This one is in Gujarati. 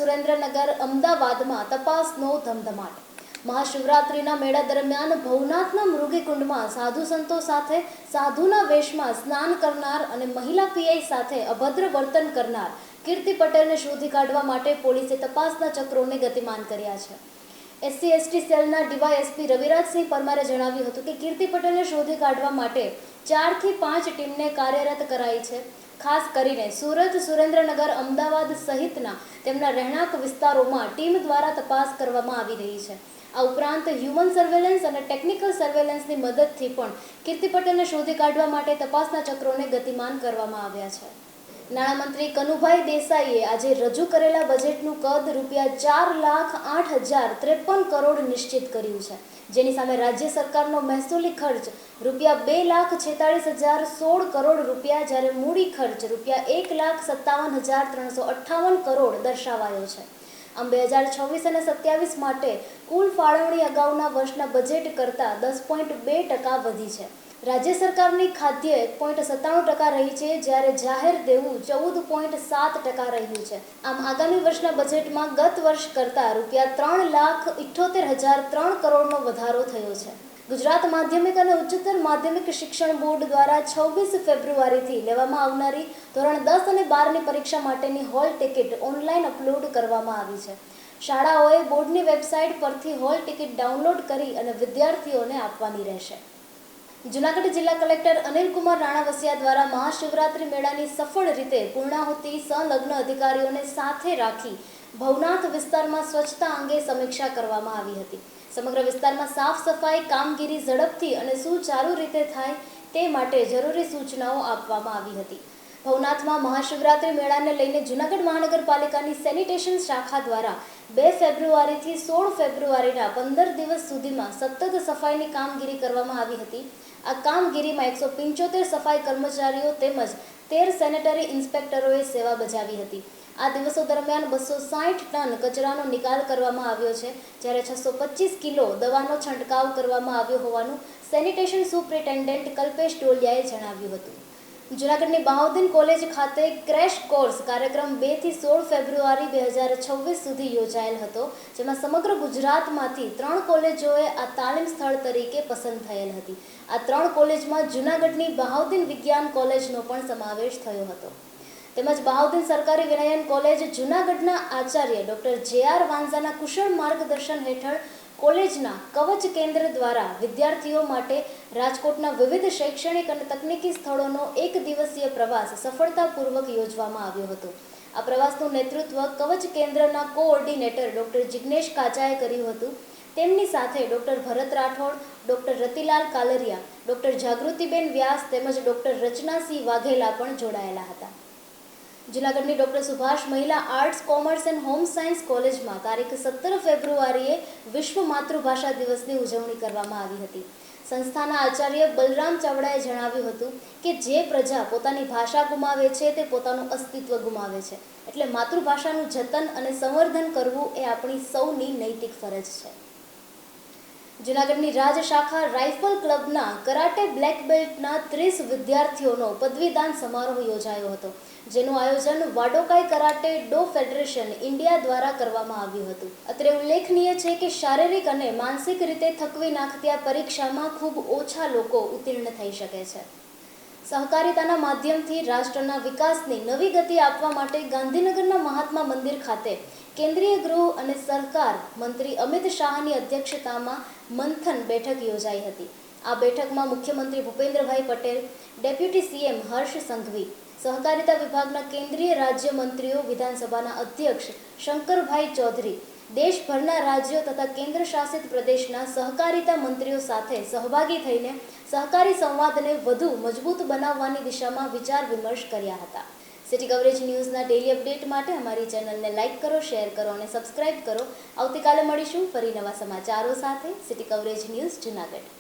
સુરેન્દ્રનગર અમદાવાદમાં તપાસનો ધમધમાટ। મહાશિવરાત્રિના મેળા દરમિયાન ભવનાથના મૃગીકુંડમાં સાધુ સંતો સાથે સાધુના વેશમાં સ્નાન કરનાર અને મહિલા પીઆઈ સાથે અભદ્ર વર્તન કરનાર કીર્તિ પટેલને શોધી કાઢવા માટે પોલીસે તપાસના ચક્રોને ગતિમાન કર્યા છે। SC/ST સેલના ડીવાયએસપી રવિરાજસિંહ પરમારે જણાવ્યું હતું કે કીર્તિ પટેલને શોધી કાઢવા માટે 4 થી 5 ટીમને કાર્યરત કરાઈ છે। ખાસ કરીને સુરત, સુરેન્દ્રનગર, અમદાવાદ સહિતના તેમના રહેણાંક વિસ્તારોમાં ટીમ દ્વારા તપાસ કરવામાં આવી રહી છે। આ ઉપરાંત હ્યુમન સર્વેલન્સ અને ટેકનિકલ સર્વેલન્સની મદદથી પણ કીર્તિ પટેલને શોધી કાઢવા માટે તપાસના ચક્રોને ગતિમાન કરવામાં આવ્યા છે। નાણામંત્રી કનુભાઈ દેસાઈએ આજે રજૂ કરેલા બજેટનું કદ ₹4,08,053 કરોડ નિશ્ચિત કર્યું છે, જેની સામે રાજ્ય સરકારનો મહેસૂલી ખર્ચ ₹2,46,016 કરોડ જ્યારે મૂડી ખર્ચ ₹1,57,358 કરોડ દર્શાવાયો છે। આમ 2026 અને 27 માટે કુલ ફાળવણી અગાઉના વર્ષના બજેટ કરતાં 10.2% વધી છે। રાજ્ય સરકારની ખાદ્ય 1.97% રહી છે, જ્યારે જાહેર દેવું 14.7% રહ્યું છે। આમ આગામી વર્ષના બજેટમાં ગત વર્ષ કરતાં ₹3,78,003 કરોડનો વધારો થયો છે। ગુજરાત માધ્યમિક અને ઉચ્ચતર માધ્યમિક શિક્ષણ બોર્ડ દ્વારા 26 ફેબ્રુઆરીથી લેવામાં આવનારી ધોરણ 10 અને 12ની પરીક્ષા માટેની હોલ ટિકિટ ઓનલાઈન અપલોડ કરવામાં આવી છે। શાળાઓએ બોર્ડની વેબસાઇટ પરથી હોલ ટિકિટ ડાઉનલોડ કરી અને વિદ્યાર્થીઓને આપવાની રહેશે। જૂનાગઢ જિલ્લા કલેક્ટર અનિલકુમાર રાણાવસિયા દ્વારા મહાશિવરાત્રિ મેળાની સફળ રીતે પૂર્ણાહુતિ સંલગ્ન અધિકારીઓને સાથે રાખી ભવનાથ વિસ્તારમાં સ્વચ્છતા અંગે સમીક્ષા કરવામાં આવી હતી। સમગ્ર વિસ્તારમાં સાફ સફાઈ કામગીરી ઝડપથી અને સુચારુ રીતે થાય તે માટે જરૂરી સૂચનાઓ આપવામાં આવી હતી। ભવનાથમાં મહાશિવરાત્રિ મેળાને લઈને જૂનાગઢ મહાનગરપાલિકાની સેનિટેશન શાખા દ્વારા 2 ફેબ્રુઆરીથી 16 ફેબ્રુઆરીના 15 દિવસ સુધીમાં સતત સફાઈની કામગીરી કરવામાં આવી હતી। આ કામગીરીમાં 175 સફાઈ કર્મચારીઓ તેમજ 13 સેનેટરી ઇન્સ્પેક્ટરોએ સેવા બજાવી હતી। આ દિવસો દરમિયાન 260 ટન કચરાનો નિકાલ કરવામાં આવ્યો છે, જ્યારે 625 કિલો દવાનો છંટકાવ કરવામાં આવ્યો હોવાનું સેનિટેશન સુપ્રિન્ટેન્ડન્ટ કલ્પેશ ડોલિયાએ જણાવ્યું હતું। જૂનાગઢની બહાઉદ્દીન કોલેજ ખાતે ક્રેશ કોર્સ કાર્યક્રમ 2 થી 16 ફેબ્રુઆરી 2026 સુધી યોજાયેલ હતો, જેમાં સમગ્ર ગુજરાતમાંથી 3 કોલેજોએ આ તાલીમ સ્થળ તરીકે પસંદ થયેલ હતી। આ 3 કોલેજમાં જૂનાગઢની બહાઉદ્દીન વિજ્ઞાન કોલેજનો પણ સમાવેશ થયો હતો, તેમજ બહાઉદ્દીન સરકારી વિનયન કોલેજ જૂનાગઢના આચાર્ય ડોક્ટર JR વાંઝાના કુશળ માર્ગદર્શન હેઠળ કોલેજના કવચ કેન્દ્ર દ્વારા વિદ્યાર્થીઓ માટે રાજકોટના વિવિધ શૈક્ષણિક અને તકનીકી સ્થળોનો 1 દિવસીય પ્રવાસ સફળતાપૂર્વક યોજવામાં આવ્યો હતો। આ પ્રવાસનું નેતૃત્વ કવચ કેન્દ્રના કોઓર્ડિનેટર ડોક્ટર જિગ્નેશ કાચાએ કર્યું હતું। તેમની સાથે ડોક્ટર ભરત રાઠોડ, ડોક્ટર રતિલાલ કાલરિયા, ડોક્ટર જાગૃતિબેન વ્યાસ તેમજ ડોક્ટર રચનાસિંહ વાઘેલા પણ જોડાયેલા હતા। જૂનાગઢની ડોક્ટર સુભાષ મહિલા arts, commerce and home science કોલેજમાં તારીખ 17 ફેબ્રુઆરીએ વિશ્વ માતૃભાષા દિવસની ઉજવણી કરવામાં આવી હતી। સંસ્થાના આચાર્ય બલરામ ચાવડાએ જણાવ્યું હતું કે જે પ્રજા પોતાની ભાષા ગુમાવે છે તે પોતાનું અસ્તિત્વ ગુમાવે છે, એટલે માતૃભાષાનું જતન અને સંવર્ધન કરવું એ આપણી સૌની નૈતિક ફરજ છે। જૂનાગઢની રાજ શાખા રાઇફલ ક્લબના કરાટે બ્લેક બેલ્ટના 30 વિદ્યાર્થીઓનો પદવીદાન સમારોહ યોજાયો હતો, જેનું આયોજન વાડોકાઈ કરાટે ડો ફેડરેશન ઇન્ડિયા દ્વારા કરવામાં આવ્યું હતું। અત્રે ઉલ્લેખનીય છે કે શારીરિક અને માનસિક રીતે થકવી નાખતી આ પરીક્ષામાં ખૂબ ઓછા લોકો ઉત્તીર્ણ થઈ શકે છે। સહકારિતાના માધ્યમથી રાષ્ટ્રના વિકાસની નવી ગતિ આપવા માટે ગાંધીનગરના મહાત્મા મંદિર ખાતે કેન્દ્રીય ગૃહ અને સહકાર મંત્રી અમિત શાહની અધ્યક્ષતામાં મંથન બેઠક યોજાઈ હતી। આ બેઠકમાં મુખ્યમંત્રી ભૂપેન્દ્રભાઈ પટેલ, ડેપ્યુટી CM હર્ષ સંઘવી, સહકારિતા વિભાગના કેન્દ્રીય રાજ્ય મંત્રીઓ, વિધાનસભાના અધ્યક્ષ શંકરભાઈ ચૌધરી, દેશભરના રાજ્યો તથા કેન્દ્ર શાસિત પ્રદેશના સહકારિતા મંત્રીઓ સાથે સહભાગી થઈને સહકારી સંવાદને વધુ મજબૂત બનાવવાની દિશામાં વિચાર વિમર્શ કર્યા હતા। સિટી કવરેજ ન્યૂઝના ડેઇલી અપડેટ માટે અમારી ચેનલને લાઇક કરો, શેર કરો અને સબસ્ક્રાઇબ કરો। આવતીકાલે મળીશું ફરી નવા સમાચારો સાથે। City coverage news Junagadh.